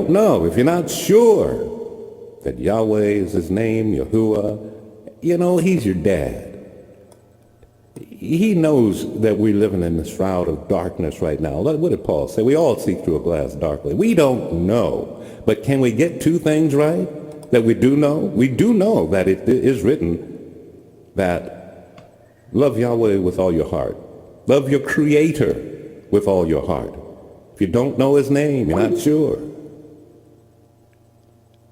don't know, if you're not sure that Yahweh is his name, Yahuwah, he's your dad. He knows that we're living in the shroud of darkness right now. What did Paul say? We all see through a glass darkly. We don't know. But can we get two things right that we do know? We do know that it is written that love Yahweh with all your heart. Love your Creator with all your heart. If you don't know his name, you're not sure.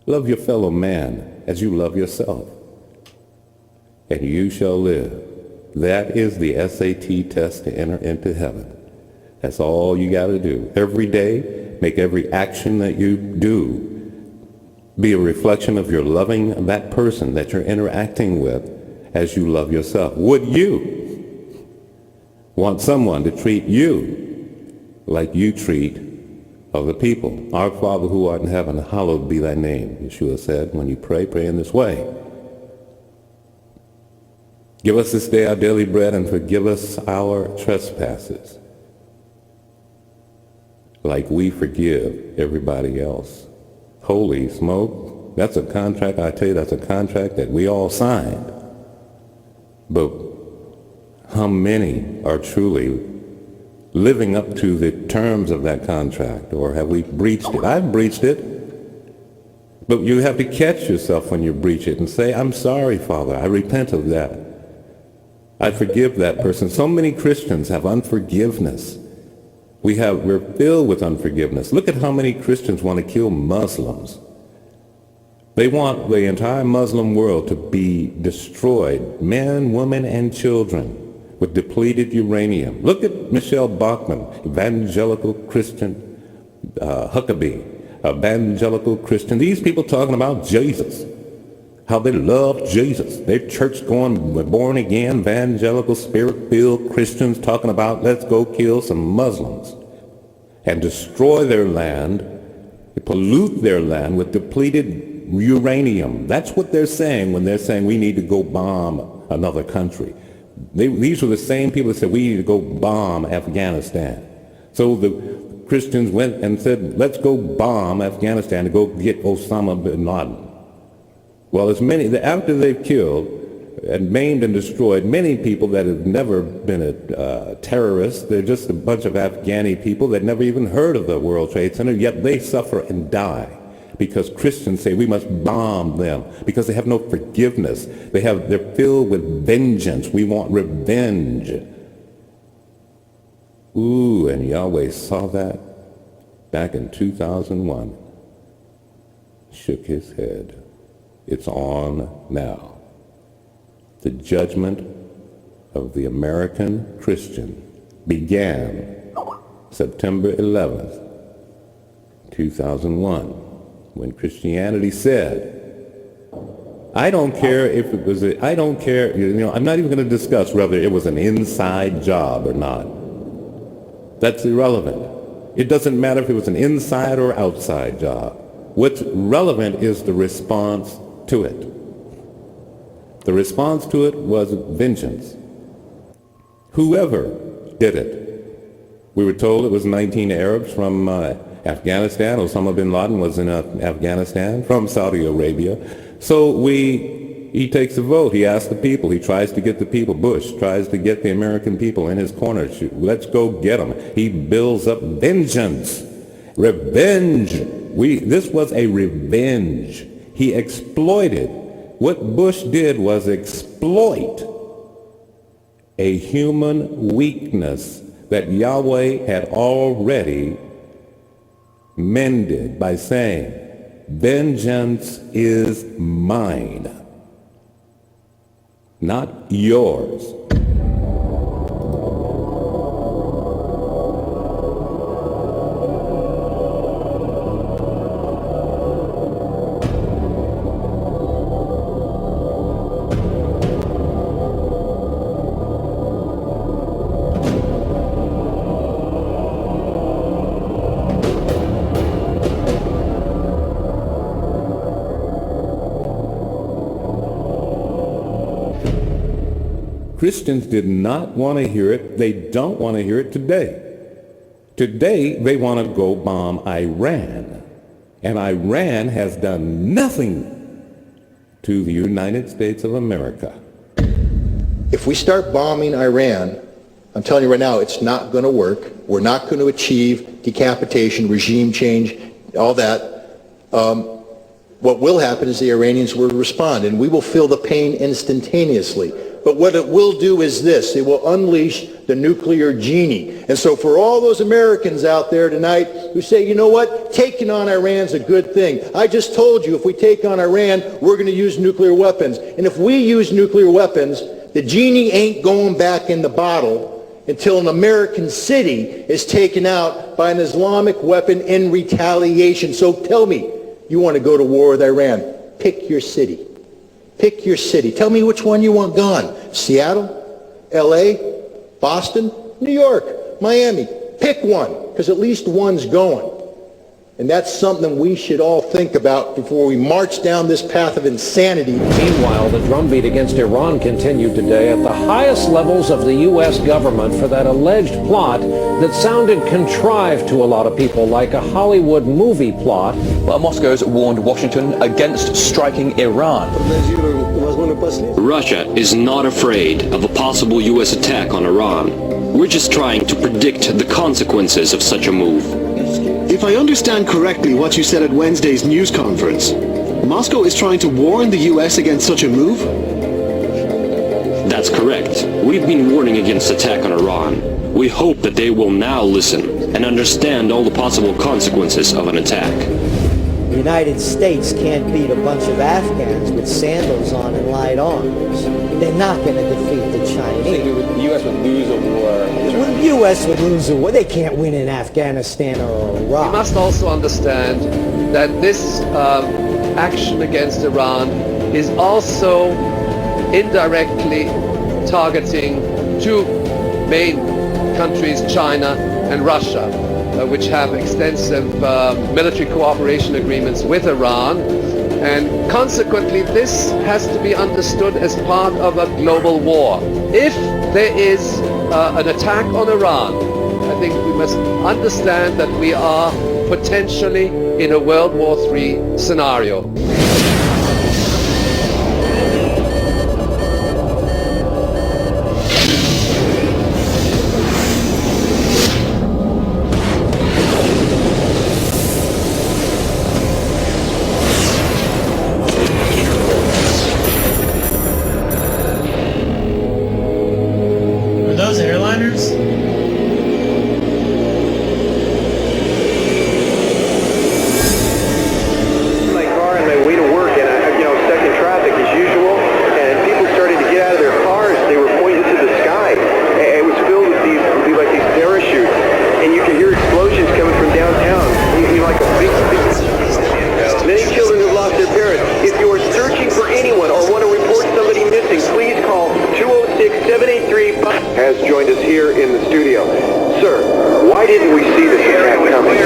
Love your fellow man as you love yourself, and you shall live. That is the SAT test to enter into heaven. That's all you got to do. Every day, make every action that you do be a reflection of your loving that person that you're interacting with as you love yourself. Would you want someone to treat you like you treat other people? Our Father who art in heaven, hallowed be thy name. Yeshua said, when you pray, pray in this way. Give us this day our daily bread, and forgive us our trespasses, like we forgive everybody else. Holy smoke, that's a contract, I tell you, that's a contract that we all signed. But how many are truly living up to the terms of that contract, or have we breached it? I've breached it. But you have to catch yourself when you breach it and say, I'm sorry, Father, I repent of that. I forgive that person. So many Christians have unforgiveness. We're filled with unforgiveness. Look at how many Christians want to kill Muslims. They want the entire Muslim world to be destroyed, men, women, and children, with depleted uranium. Look at Michelle Bachmann, evangelical Christian, Huckabee, evangelical Christian. These people talking about Jesus, how they love Jesus. They're church-going, born-again, evangelical, spirit-filled Christians talking about let's go kill some Muslims and destroy their land, pollute their land with depleted uranium. That's what they're saying when they're saying we need to go bomb another country. These were the same people that said we need to go bomb Afghanistan. So the Christians went and said, let's go bomb Afghanistan to go get Osama bin Laden. Well, after they've killed and maimed and destroyed many people that have never been a terrorist, they're just a bunch of Afghani people that never even heard of the World Trade Center, yet they suffer and die because Christians say we must bomb them because they have no forgiveness. They're filled with vengeance. We want revenge. Ooh, and Yahweh saw that back in 2001. Shook his head. It's on now. The judgment of the American Christian began September 11th, 2001, when Christianity said, I don't care if it was, I don't care, I'm not even going to discuss whether it was an inside job or not. That's irrelevant. It doesn't matter if it was an inside or outside job. What's relevant is the response to it. The response to it was vengeance. Whoever did it. We were told it was 19 Arabs from Afghanistan. Osama bin Laden was in Afghanistan, from Saudi Arabia. So he takes a vote. He asks the people. He tries to get the people. Bush tries to get the American people in his corner. Let's go get them. He builds up vengeance. Revenge. This was a revenge. He exploited. What Bush did was exploit a human weakness that Yahweh had already mended by saying, vengeance is mine, not yours. Christians did not want to hear it. They don't want to hear it today. Today, they want to go bomb Iran. And Iran has done nothing to the United States of America. If we start bombing Iran, I'm telling you right now, it's not going to work. We're not going to achieve decapitation, regime change, all that. What will happen is the Iranians will respond, and we will feel the pain instantaneously. But what it will do is this: it will unleash the nuclear genie. And so for all those Americans out there tonight who say, you know what, taking on Iran's a good thing. I just told you, if we take on Iran, we're going to use nuclear weapons. And if we use nuclear weapons, the genie ain't going back in the bottle until an American city is taken out by an Islamic weapon in retaliation. So tell me, you want to go to war with Iran? Pick your city. Pick your city. Tell me which one you want gone. Seattle, LA, Boston, New York, Miami. Pick one, because at least one's going. And that's something we should all think about before we march down this path of insanity. Meanwhile, the drumbeat against Iran continued today at the highest levels of the U.S. government for that alleged plot that sounded contrived to a lot of people, like a Hollywood movie plot. Well, Moscow's warned Washington against striking Iran. Russia is not afraid of a possible U.S. attack on Iran. We're just trying to predict the consequences of such a move. If I understand correctly what you said at Wednesday's news conference, Moscow is trying to warn the U.S. against such a move? That's correct. We've been warning against attack on Iran. We hope that they will now listen and understand all the possible consequences of an attack. The United States can't beat a bunch of Afghans with sandals on and light arms. They're not going to defeat the Chinese. The U.S. would lose a war. The U.S. would lose a war. They can't win in Afghanistan or Iraq. We must also understand that this action against Iran is also indirectly targeting two main countries, China and Russia, which have extensive military cooperation agreements with Iran. And consequently, this has to be understood as part of a global war. If there is an attack on Iran, I think we must understand that we are potentially in a World War III scenario. Has joined us here in the studio. Sir, why didn't we see this attack coming?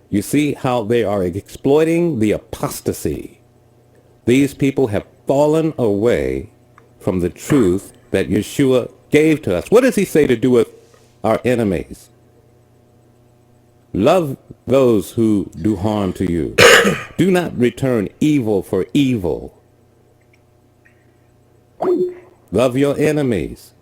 You see how they are exploiting the apostasy. These people have fallen away from the truth that Yeshua gave to us. What does he say to do with our enemies? Love those who do harm to you. Do not return evil for evil. Love your enemies.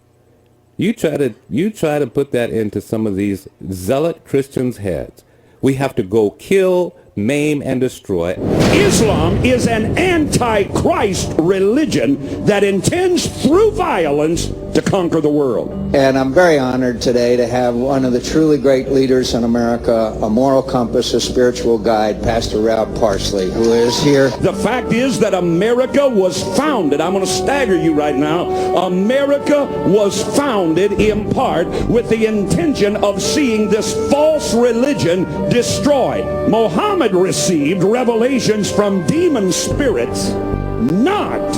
You try to put that into some of these zealot Christians' heads. We have to go kill, maim, and destroy. Islam is an anti-Christ religion that intends through violence to conquer the world. And I'm very honored today to have one of the truly great leaders in America, a moral compass, a spiritual guide, Pastor Rob Parsley, who is here. The fact is that America was founded, I'm going to stagger you right now, America was founded in part with the intention of seeing this false religion destroyed. Muhammad received revelations from demon spirits, not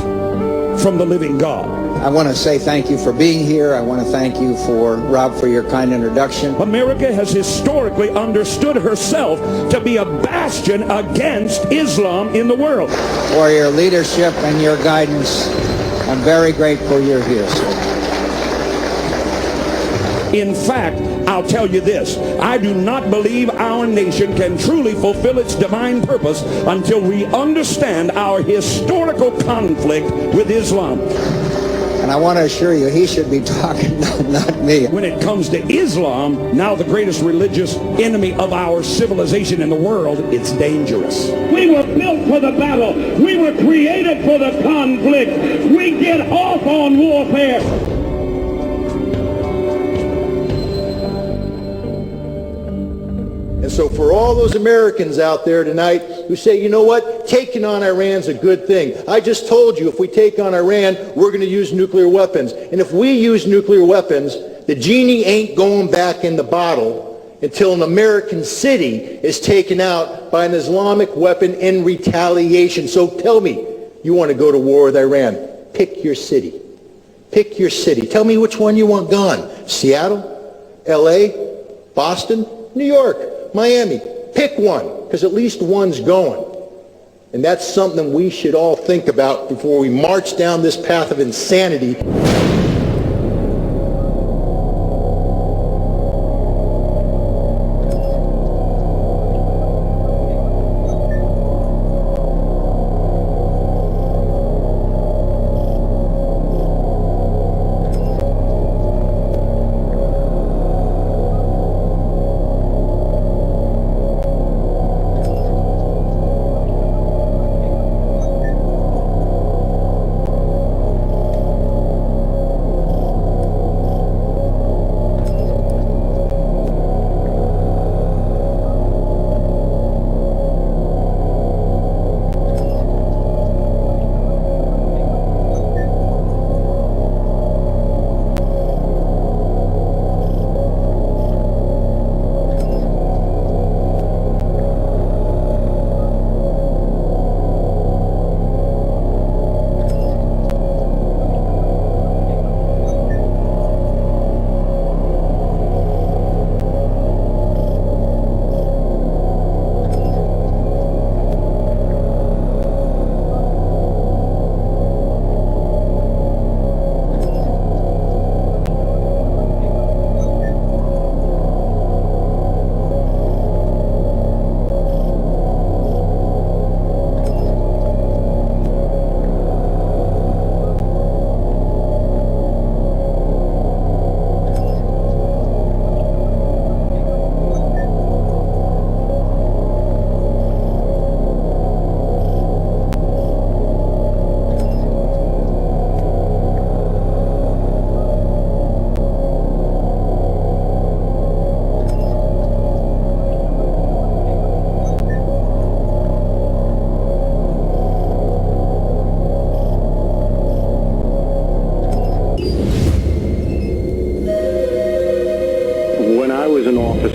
from the living God. I want to say thank you for being here. I want to thank you for, Rob, for your kind introduction. America has historically understood herself to be a bastion against Islam in the world. For your leadership and your guidance, I'm very grateful you're here, sir. In fact, I'll tell you this, I do not believe our nation can truly fulfill its divine purpose until we understand our historical conflict with Islam. And I want to assure you, he should be talking, not me. When it comes to Islam, now the greatest religious enemy of our civilization in the world, it's dangerous. We were built for the battle. We were created for the conflict. We get off on warfare. And so for all those Americans out there tonight who say, you know what, taking on Iran's a good thing. I just told you if we take on Iran, we're going to use nuclear weapons. And if we use nuclear weapons, the genie ain't going back in the bottle until an American city is taken out by an Islamic weapon in retaliation. So tell me, you want to go to war with Iran. Pick your city. Pick your city. Tell me which one you want gone. Seattle, L.A., Boston, New York, Miami. Pick one, because at least one's going. And that's something we should all think about before we march down this path of insanity.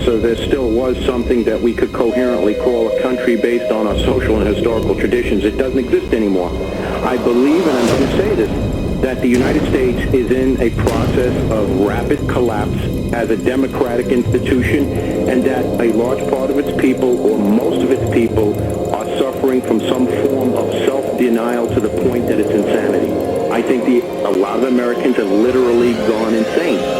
So there still was something that we could coherently call a country based on our social and historical traditions. It doesn't exist anymore. I believe, and I'm going to say this, that the United States is in a process of rapid collapse as a democratic institution, and that a large part of its people, or most of its people, are suffering from some form of self-denial to the point that it's insanity. I think a lot of Americans have literally gone insane.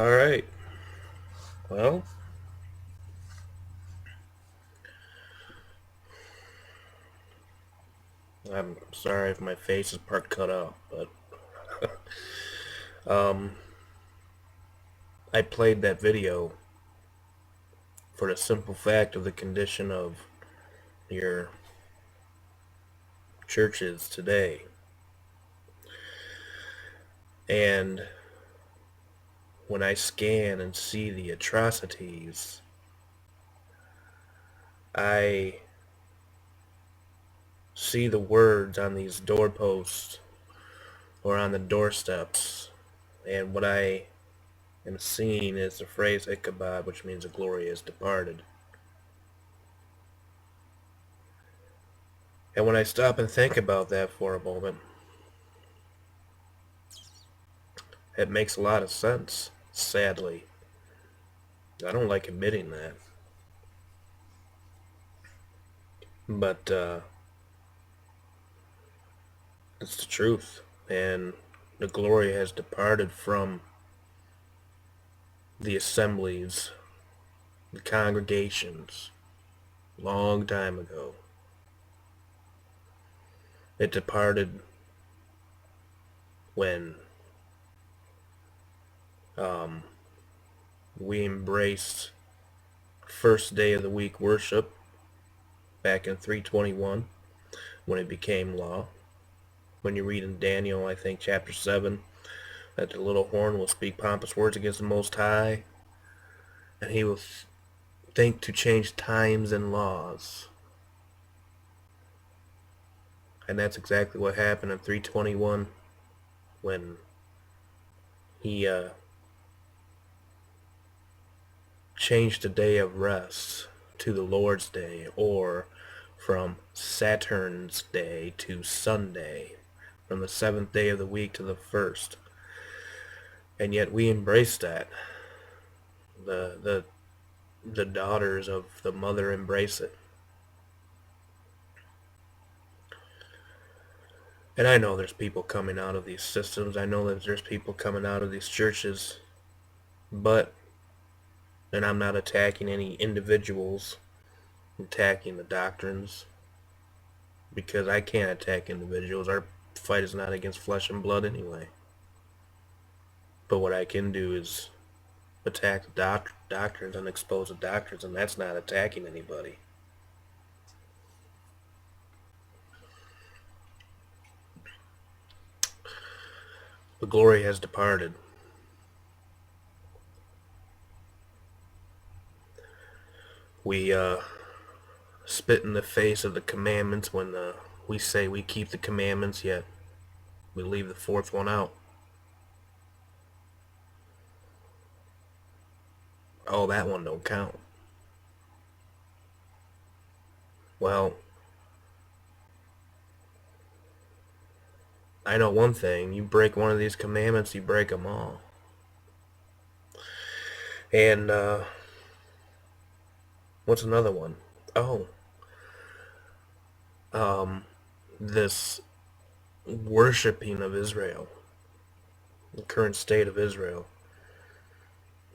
All right. Well, I'm sorry if my face is part cut out, but I played that video for the simple fact of the condition of your churches today. And when I scan and see the atrocities, I see the words on these doorposts or on the doorsteps, and what I am seeing is the phrase Ichabod, which means the glory is departed. And when I stop and think about that for a moment, it makes a lot of sense, sadly. I don't like admitting that. But it's the truth. And the glory has departed from the assemblies, the congregations, long time ago. It departed when we embraced first day of the week worship back in 321 when it became law. When you read in Daniel, I think chapter 7, that the little horn will speak pompous words against the Most High, and he will think to change times and laws. And that's exactly what happened in 321 when he changed the day of rest to the Lord's Day, or from Saturn's Day to Sunday, from the 7th day of the week to the 1st. And yet we embrace that. The daughters of the mother embrace it. And I know there's people coming out of these systems. I know that there's people coming out of these churches. But, and I'm not attacking any individuals, I'm attacking the doctrines, because I can't attack individuals. Our fight is not against flesh and blood anyway. But what I can do is attack the doctrines and expose the doctrines, and that's not attacking anybody. The glory has departed. We spit in the face of the commandments when we say we keep the commandments, yet we leave the 4th one out. Oh, that one don't count. Well, I know one thing. You break one of these commandments, you break them all. And what's another one? Oh, this worshiping of Israel, the current state of Israel,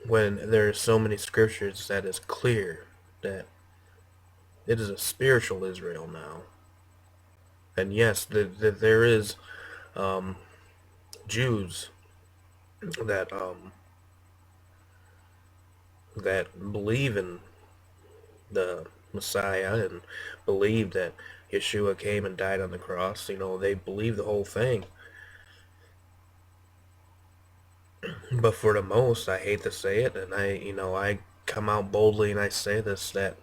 when there are so many scriptures that is clear that it is a spiritual Israel now. And yes, there is Jews that that believe in the Messiah and believe that Yeshua came and died on the cross. You know, they believe the whole thing. But for the most, I hate to say it, and I come out boldly and I say this, that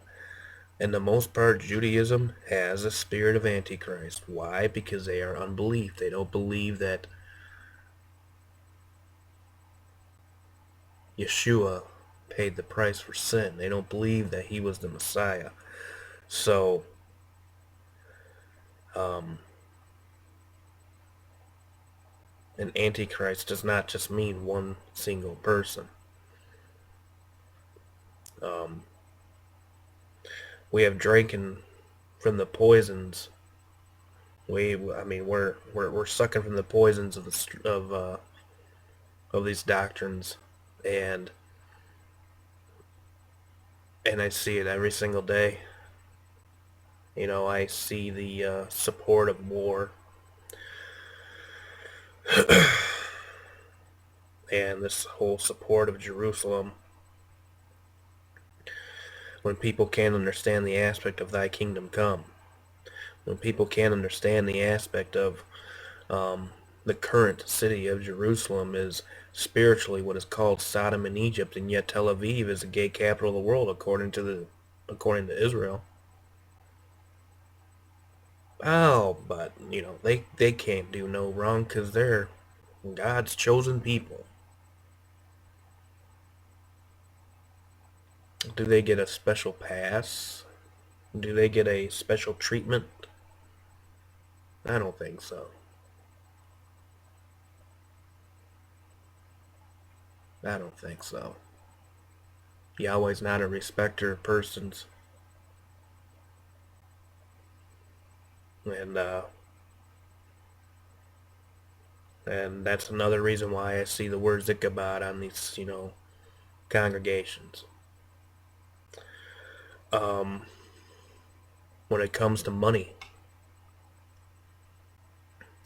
in the most part, Judaism has a spirit of Antichrist. Why? Because they are unbelief. They don't believe that Yeshua paid the price for sin. They don't believe that he was the Messiah. So, an Antichrist does not just mean one single person. We have drinking from the poisons. We're sucking from the poisons of these doctrines, and I see it every single day. You know, I see the support of war and this whole support of Jerusalem. When people can't understand the aspect of thy kingdom come, when people can't understand the aspect of the current city of Jerusalem is spiritually what is called Sodom and Egypt, and yet Tel Aviv is the gay capital of the world according to Israel. Oh, but you know, they can't do no wrong because they're God's chosen people. Do they get a special pass? Do they get a special treatment? I don't think so. I don't think so. Yahweh's not a respecter of persons. And that's another reason why I see the word Ichabod on these, you know, congregations. When it comes to money,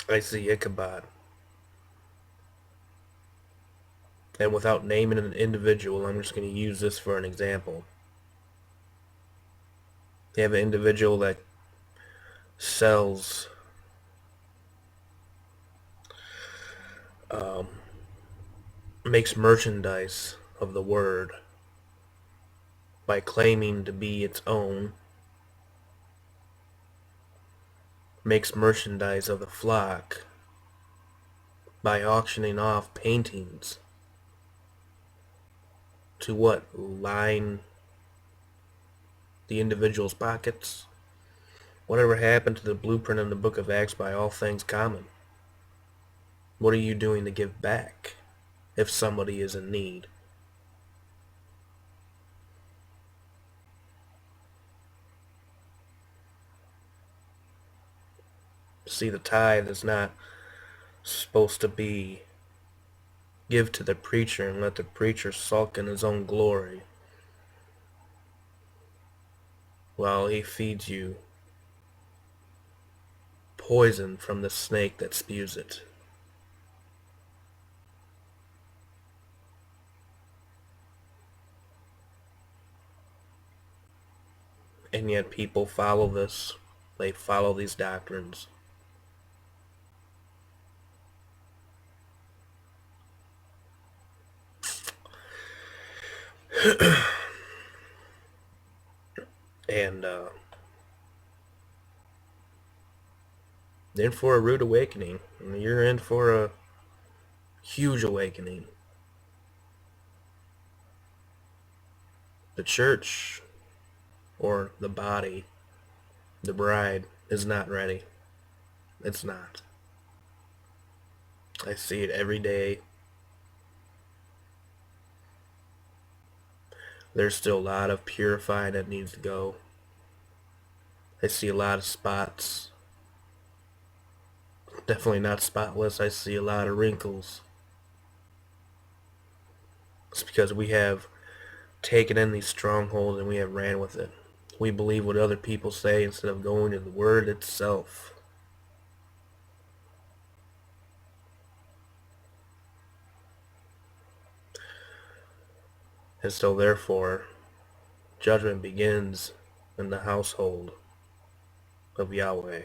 I see Ichabod. And without naming an individual, I'm just going to use this for an example. You have an individual that sells makes merchandise of the word by claiming to be its own, makes merchandise of the flock by auctioning off paintings to what? Line the individual's pockets? Whatever happened to the blueprint in the book of Acts by all things common? What are you doing to give back if somebody is in need? See, the tithe is not supposed to be give to the preacher and let the preacher sulk in his own glory while he feeds you poison from the snake that spews it. And yet people follow this. They follow these doctrines. And in for a rude awakening. You're in for a huge awakening. The church, or the body, the bride, is not ready. It's not. I see it every day. There's still a lot of purifying that needs to go. I see a lot of spots. Definitely not spotless. I see a lot of wrinkles. It's because we have taken in these strongholds and we have ran with it. We believe what other people say instead of going to the Word itself. And so therefore, judgment begins in the household of Yahweh.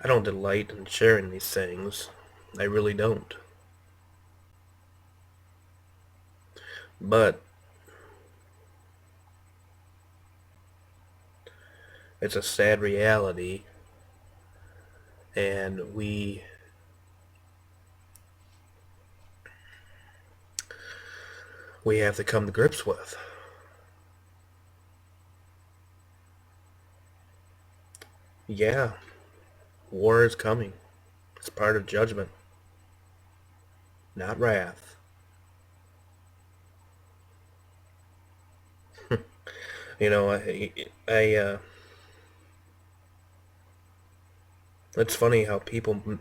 I don't delight in sharing these things. I really don't. But it's a sad reality, and we have to come to grips with. Yeah, war is coming. It's part of judgment, not wrath. You know, It's funny how people,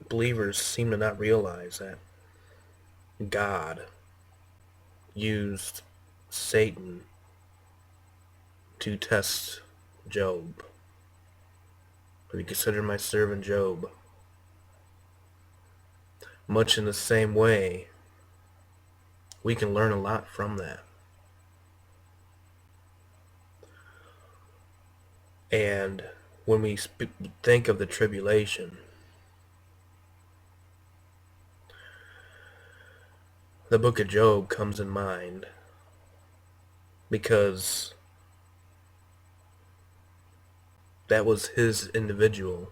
believers, seem to not realize that God used Satan to test Job. Have you considered my servant Job? Much in the same way, we can learn a lot from that. And when we think of the tribulation, the book of Job comes in mind because that was his individual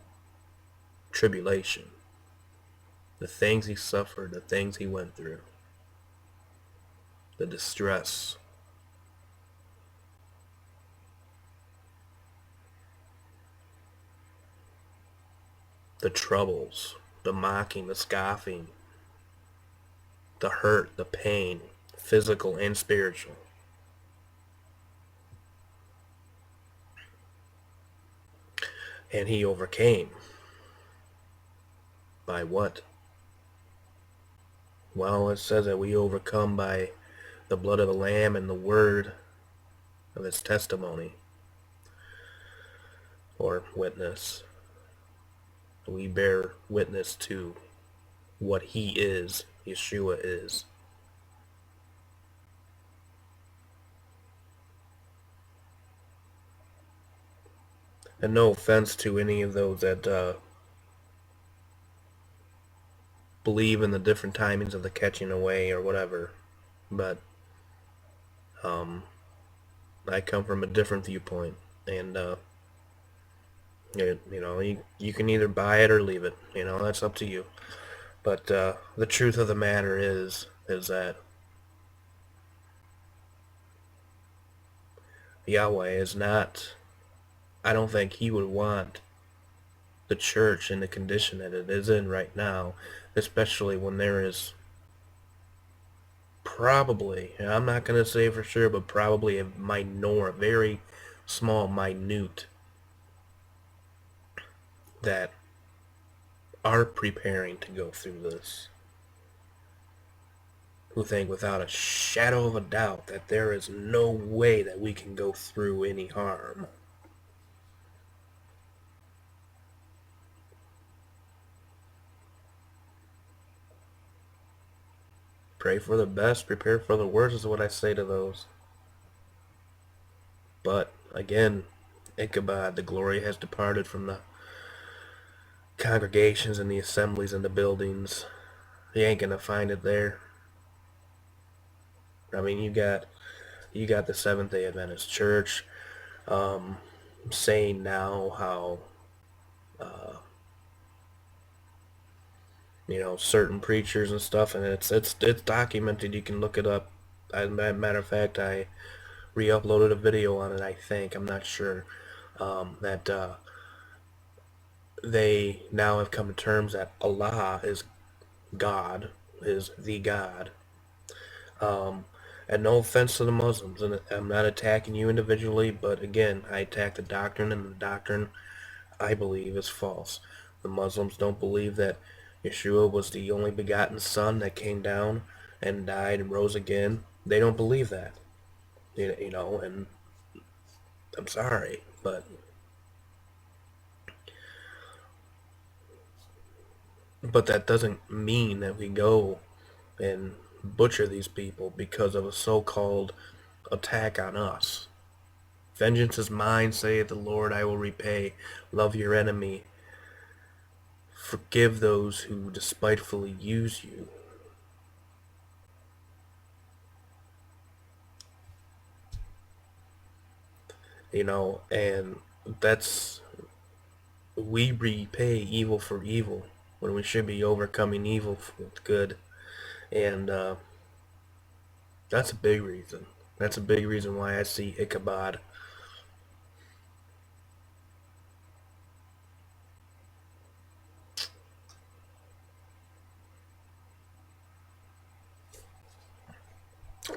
tribulation. The things he suffered, the things he went through, the distress. The troubles, the mocking, the scoffing, the hurt, the pain, physical and spiritual. And he overcame. By what? Well, it says that we overcome by the blood of the Lamb and the word of his testimony, or witness. We bear witness to what he is, Yeshua is. And no offense to any of those that believe in the different timings of the catching away or whatever, but I come from a different viewpoint, and you can either buy it or leave it. That's up to you. But the truth of the matter is that Yahweh is not. I don't think he would want the church in the condition that it is in right now, especially when there is probably, and I'm not going to say for sure, but probably a very small, minute, that are preparing to go through this, who think without a shadow of a doubt that there is no way that we can go through any harm. Pray for the best, prepare for the worst is what I say to those. But again, Ichabod, the glory has departed from the congregations and the assemblies and the buildings. You ain't gonna find it there. I mean, you got the Seventh-day Adventist Church saying now how certain preachers and stuff, and it's documented. You can look it up. As a matter of fact, I re-uploaded a video on it. I think, I'm not sure, that they now have come to terms that Allah is God, is the God. And no offense to the Muslims, and I'm not attacking you individually, but again, I attack the doctrine, and the doctrine, I believe, is false. The Muslims don't believe that Yeshua was the only begotten Son that came down and died and rose again. They don't believe that. And I'm sorry, but that doesn't mean that we go and butcher these people because of a so-called attack on us. Vengeance is mine, saith the Lord, I will repay. Love your enemy. Forgive those who despitefully use you. And we repay evil for evil when we should be overcoming evil with good. And that's a big reason. That's a big reason why I see Ichabod.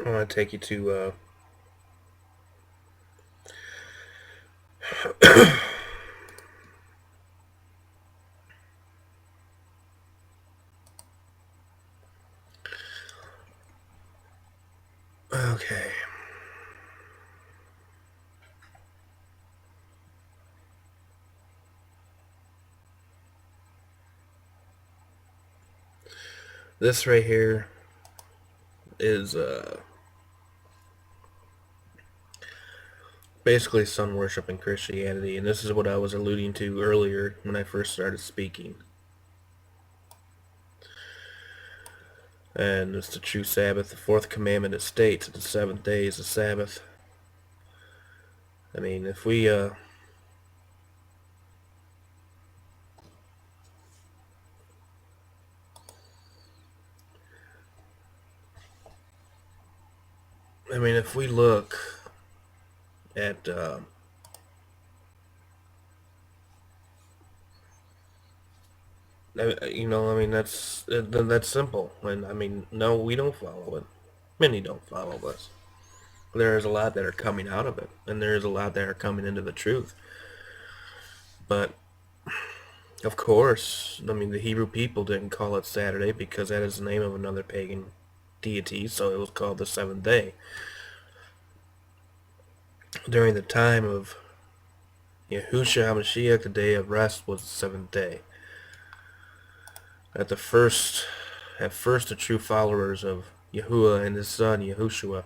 I want to take you to Okay. This right here is basically sun worship in Christianity, and this is what I was alluding to earlier when I first started speaking. And it's the true Sabbath. The fourth commandment, it states that the seventh day is the Sabbath. I mean, if we if we look at that's simple. And I mean, no, we don't follow it. Many don't follow this. There's a lot that are coming out of it, and there's a lot that are coming into the truth. But of course, I mean, the Hebrew people didn't call it Saturday because that is the name of another pagan deity, so it was called the seventh day. During the time of Yahushua HaMashiach, the day of rest was the seventh day. At first, the true followers of Yahuwah and his son Yahushua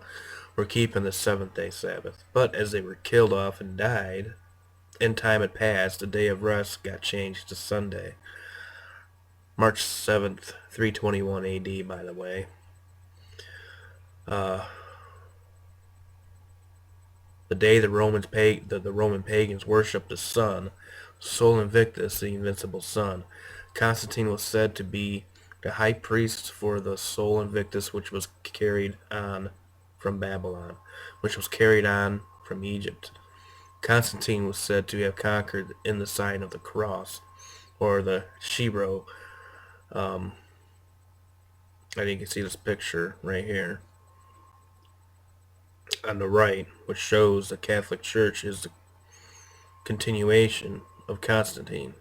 were keeping the seventh day Sabbath. But as they were killed off and died, and time had passed, the day of rest got changed to Sunday. March 7th, 321 AD, by the way. The day the Roman pagans worshipped the sun, Sol Invictus, the invincible sun. Constantine was said to be the high priest for the Sol Invictus, which was carried on from Babylon, which was carried on from Egypt. Constantine was said to have conquered in the sign of the cross, or the Shiro. And you can see this picture right here on the right, which shows the Catholic Church is the continuation of Constantine.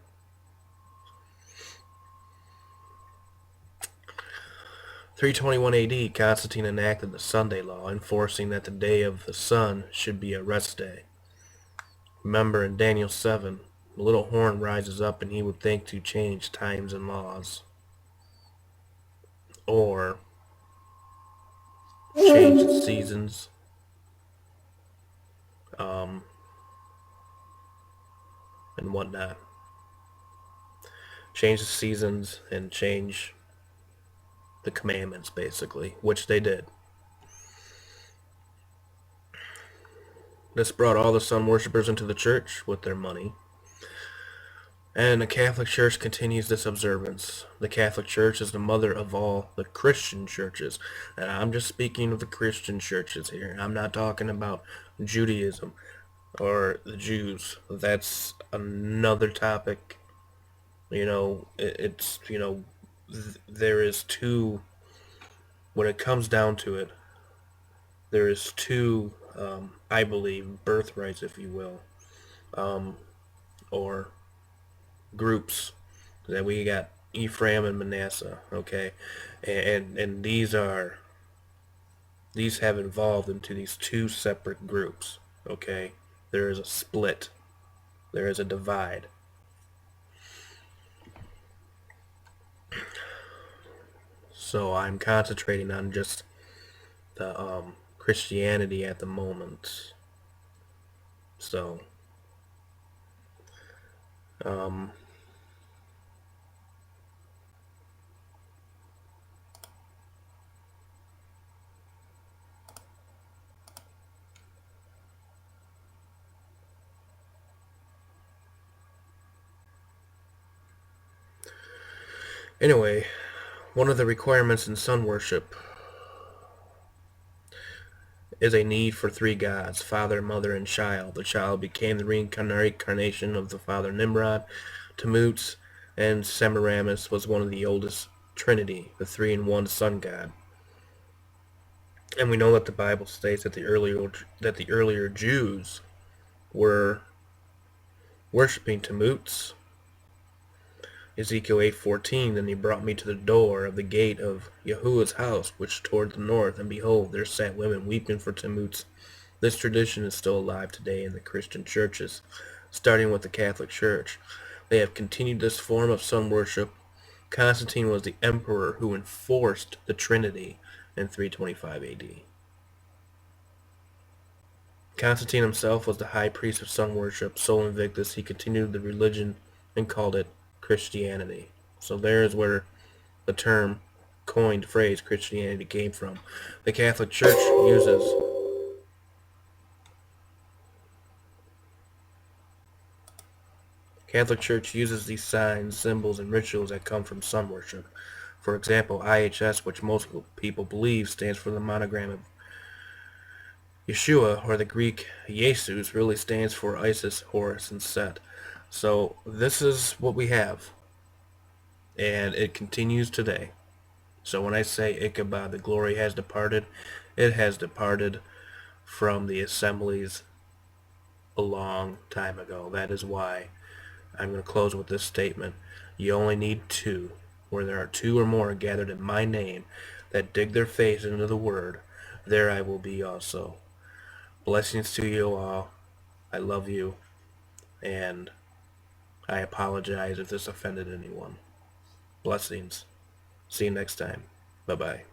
(321 AD), Constantine enacted the Sunday law, enforcing that the day of the sun should be a rest day. Remember, in Daniel 7, the little horn rises up and he would think to change times and laws, or change the seasons, and whatnot. Change the seasons and change the commandments, basically, which they did. This brought all the sun worshippers into the church with their money. And the Catholic Church continues this observance. The Catholic Church is the mother of all the Christian churches. And I'm just speaking of the Christian churches here. I'm not talking about Judaism or the Jews. That's another topic. There is two, when it comes down to it, there is two, I believe, birthrights, if you will, or groups. That we got Ephraim and Manasseh, okay, and these have evolved into these two separate groups, okay. There is a split, there is a divide. So I'm concentrating on just the Christianity at the moment. So anyway, one of the requirements in sun worship is a need for three gods, father, mother, and child. The child became the reincarnation of the father Nimrod. Tammuz and Semiramis was one of the oldest trinity, the three-in-one sun god. And we know that the Bible states that the earlier Jews were worshiping Tammuz, Ezekiel 8:14, then he brought me to the door of the gate of Yahuwah's house, which toward the north, and behold, there sat women weeping for Tammuz. This tradition is still alive today in the Christian churches, starting with the Catholic Church. They have continued this form of sun worship. Constantine was the emperor who enforced the Trinity in 325 AD. Constantine himself was the high priest of sun worship. Sol Invictus, he continued the religion and called it Christianity. So there's where the term, coined phrase, Christianity came from. The Catholic Church uses these signs, symbols, and rituals that come from sun worship. For example, IHS, which most people believe stands for the monogram of Yeshua, or the Greek Jesus, really stands for Isis, Horus, and Set. So this is what we have, and it continues today. So when I say Ichabod, the glory has departed, it has departed from the assemblies a long time ago. That is why I'm going to close with this statement. You only need two. Where there are two or more gathered in my name that dig their face into the word, there I will be also. Blessings to you all. I love you, and I apologize if this offended anyone. Blessings. See you next time. Bye-bye.